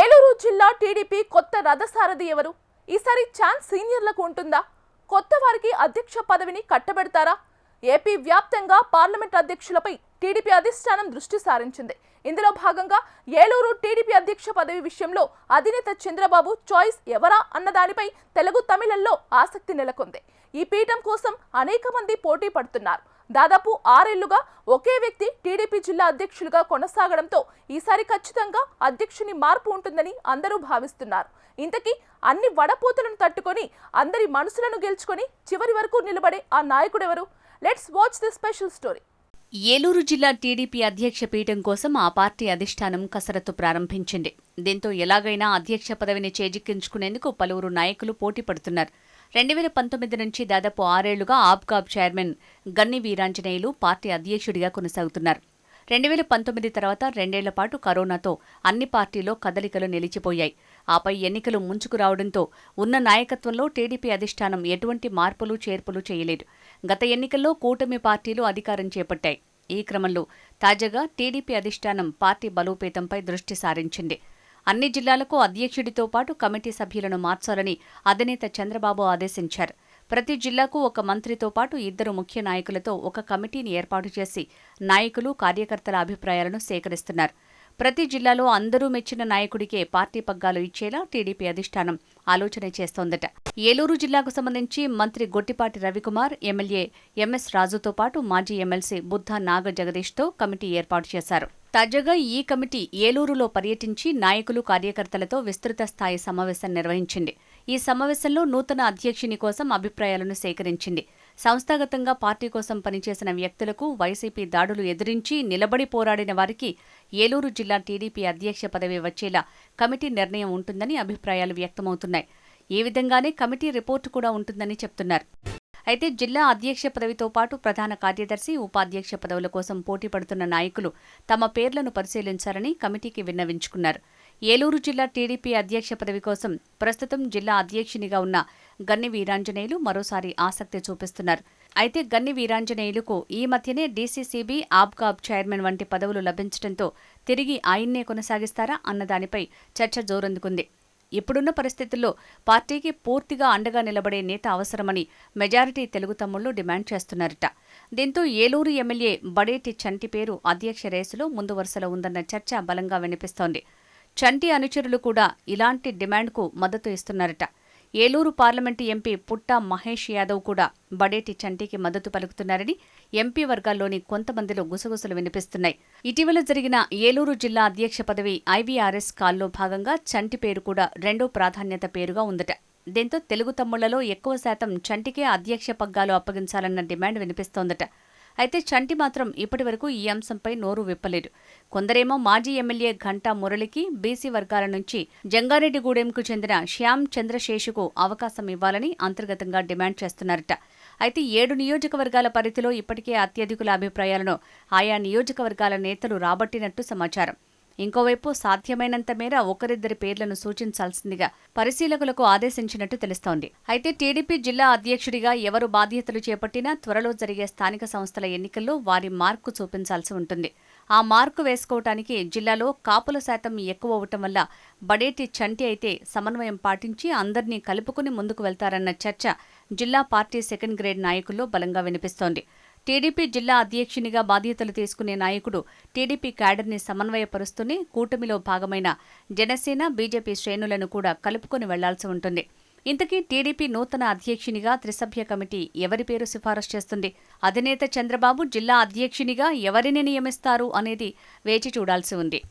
ఏలూరు జిల్లా టీడీపీ కొత్త రథసారథి ఎవరు? ఈసారి ఛాన్స్ సీనియర్లకు ఉంటుందా? కొత్త వారికి అధ్యక్ష పదవిని కట్టబెడతారా? ఏపీ వ్యాప్తంగా పార్లమెంట్ అధ్యక్షులపై టీడీపీ అధిష్టానం దృష్టి సారించింది. ఇందులో భాగంగా ఏలూరు టీడీపీ అధ్యక్ష పదవి విషయంలో అధినేత చంద్రబాబు చాయిస్ ఎవరా అన్న దానిపై తెలుగు తమిళంలో ఆసక్తి నెలకొంది. ఈ పీఠం కోసం అనేక మంది పోటీ పడుతున్నారు. దాదాపు 6 ఏళ్లుగా ఒకే వ్యక్తి టీడీపీ జిల్లా అధ్యక్షులుగా కొనసాగడంతో ఈసారి ఖచ్చితంగా అధ్యక్షుని మార్పు ఉంటుందని అందరూ భావిస్తున్నారు. ఇంతకీ అన్ని వడపోతులను తట్టుకొని అందరి మనసులను గెలుచుకొని చివరి వరకు నిలబడే ఆ నాయకుడెవరు? Let's watch the special story. Eluru జిల్లా టీడీపీ అధ్యక్ష పీఠం కోసం ఆ పార్టీ అధిష్టానం కసరత్తు ప్రారంభించింది. దీంతో ఎలాగైనా అధ్యక్ష పదవిని చేజిక్కించుకునేందుకు పలువురు నాయకులు పోటీ పడుతున్నారు. 2019 నుంచి దాదాపు 6 ఏళ్లుగా ఆప్కాబ్ చైర్మన్ గన్ని వీరాంజనేయులు పార్టీ అధ్యక్షుడిగా కొనసాగుతున్నారు. 2019 తర్వాత 2 ఏళ్ల పాటు కరోనాతో అన్ని పార్టీలో కదలికలు నిలిచిపోయాయి. ఆపై ఎన్నికలు ముంచుకు రావడంతో ఉన్న నాయకత్వంలో టీడీపీ అధిష్టానం ఎటువంటి మార్పులు చేర్పులు చేయలేదు. గత ఎన్నికల్లో కూటమి పార్టీలు అధికారం చేపట్టాయి. ఈ క్రమంలో తాజాగా టీడీపీ అధిష్టానం పార్టీ బలోపేతంపై దృష్టి సారించింది. అన్ని జిల్లాలకు అధ్యక్షుడితో పాటు కమిటీ సభ్యులను మార్చాలని అధినేత చంద్రబాబు ఆదేశించారు. ప్రతి జిల్లాకు ఒక మంత్రితో పాటు 2 ముఖ్య నాయకులతో ఒక కమిటీని ఏర్పాటు చేసి నాయకులు, కార్యకర్తల అభిప్రాయాలను సేకరిస్తున్నారు. ప్రతి జిల్లాలో అందరూ మెచ్చిన నాయకుడికే పార్టీ పగ్గాలు ఇచ్చేలా టీడీపీ అధిష్టానం ఆలోచన చేస్తోందట. ఏలూరు జిల్లాకు సంబంధించి మంత్రి గొట్టిపాటి రవికుమార్, ఎమ్మెల్యే ఎంఎస్ రాజుతో పాటు మాజీ ఎమ్మెల్సీ బుద్ధా నాగ జగదీష్తో కమిటీ ఏర్పాటు చేశారు. తాజాగా ఈ కమిటీ ఏలూరులో పర్యటించి నాయకులు, కార్యకర్తలతో విస్తృత స్థాయి సమావేశం నిర్వహించింది. ఈ సమావేశంలో నూతన అధ్యక్షుని కోసం అభిప్రాయాలను సేకరించింది. సంస్థాగతంగా పార్టీ కోసం పనిచేసిన వ్యక్తులకు, వైసీపీ దాడులు ఎదిరించి నిలబడి పోరాడిన వారికి ఏలూరు జిల్లా టీడీపీ అధ్యక్ష పదవి వచ్చేలా కమిటీ నిర్ణయం ఉంటుందని అభిప్రాయాలు వ్యక్తమవుతున్నాయి. ఈ విధంగానే కమిటీ రిపోర్టు కూడా ఉంటుందని చెప్తున్నారు. అయితే జిల్లా అధ్యక్ష పదవితో పాటు ప్రధాన కార్యదర్శి, ఉపాధ్యక్ష పదవుల కోసం పోటీ పడుతున్న నాయకులు తమ పేర్లను పరిశీలించాలని కమిటీకి విన్నవించుకున్నారు. ఏలూరు జిల్లా టీడీపీ అధ్యక్ష పదవి కోసం ప్రస్తుతం జిల్లా అధ్యక్షునిగా ఉన్న గన్ని వీరాంజనేయులు మరోసారి ఆసక్తి చూపిస్తున్నారు. అయితే గన్ని వీరాంజనేయులకు ఈ మధ్యనే డీసీసీబీ, ఆబ్కాబ్ చైర్మన్ వంటి పదవులు లభించడంతో తిరిగి ఆయన్నే కొనసాగిస్తారా అన్న దానిపై చర్చ జోరందుకుంది. ఇప్పుడున్న పరిస్థితుల్లో పార్టీకి పూర్తిగా అండగా నిలబడే నేత అవసరమని మెజారిటీ తెలుగు తమ్ముళ్లు డిమాండ్ చేస్తున్నారట. దీంతో ఏలూరు ఎమ్మెల్యే బడేటి చంటి పేరు అధ్యక్ష రేసులో ముందు వరుసలో ఉందన్న చర్చ బలంగా వినిపిస్తోంది. చంటి అనుచరులు కూడా ఇలాంటి డిమాండ్కు మద్దతు ఇస్తున్నారట. ఏలూరు పార్లమెంటు ఎంపీ పుట్టా మహేష్ యాదవ్ కూడా బడేటి చంటికి మద్దతు పలుకుతున్నారని ఎంపీ వర్గాల్లోని కొంతమందిలో గుసగుసలు వినిపిస్తున్నాయి. ఇటీవల జరిగిన ఏలూరు జిల్లా అధ్యక్ష పదవి ఐవీఆర్ఎస్ కాల్లో భాగంగా చంటి పేరు కూడా 2వ ప్రాధాన్యత పేరుగా ఉందట. దీంతో తెలుగు తమ్ముళ్లలో ఎక్కువ శాతం చంటికే అధ్యక్ష పగ్గాలు అప్పగించాలన్న డిమాండ్ వినిపిస్తోందట. అయితే చంటి మాత్రం ఇప్పటివరకు ఈ అంశంపై నోరు విప్పలేదు. కొందరేమో మాజీ ఎమ్మెల్యే ఘంటా మురళికి, బీసీ వర్గాల నుంచి జంగారెడ్డిగూడెంకు చెందిన శ్యామ్ చంద్రశేషుకు అవకాశం ఇవ్వాలని అంతర్గతంగా డిమాండ్ చేస్తున్నారట. అయితే 7 నియోజకవర్గాల పరిధిలో ఇప్పటికే అత్యధికుల అభిప్రాయాలను ఆయా నియోజకవర్గాల నేతలు రాబట్టినట్టు సమాచారం. ఇంకోవైపు సాధ్యమైనంత మేర ఒకరిద్దరి పేర్లను సూచించాల్సిందిగా పరిశీలకులకు ఆదేశించినట్టు తెలుస్తోంది. అయితే టీడీపీ జిల్లా అధ్యక్షుడిగా ఎవరు బాధ్యతలు చేపట్టినా త్వరలో జరిగే స్థానిక సంస్థల ఎన్నికల్లో వారి మార్కు చూపించాల్సి ఉంటుంది. ఆ మార్కు వేసుకోవటానికి జిల్లాలో కాపుల శాతం ఎక్కువ అవటం వల్ల బడేటి చంటి అయితే సమన్వయం పాటించి అందర్నీ కలుపుకుని ముందుకు వెళ్తారన్న చర్చ జిల్లా పార్టీ సెకండ్ గ్రేడ్ నాయకుల్లో బలంగా వినిపిస్తోంది. టీడీపీ జిల్లా అధ్యక్షునిగా బాధ్యతలు తీసుకునే నాయకుడు టీడీపీ క్యాడర్ని సమన్వయపరుస్తూనే కూటమిలో భాగమైన జనసేన, బీజేపీ శ్రేణులను కూడా కలుపుకొని వెళ్లాల్సి ఉంటుంది. ఇంతకీ టీడీపీ నూతన అధ్యక్షునిగా త్రిసభ్య కమిటీ ఎవరి పేరు సిఫారసు చేస్తుంది? అధినేత చంద్రబాబు జిల్లా అధ్యక్షునిగా ఎవరిని నియమిస్తారు అనేది వేచి చూడాల్సి ఉంది.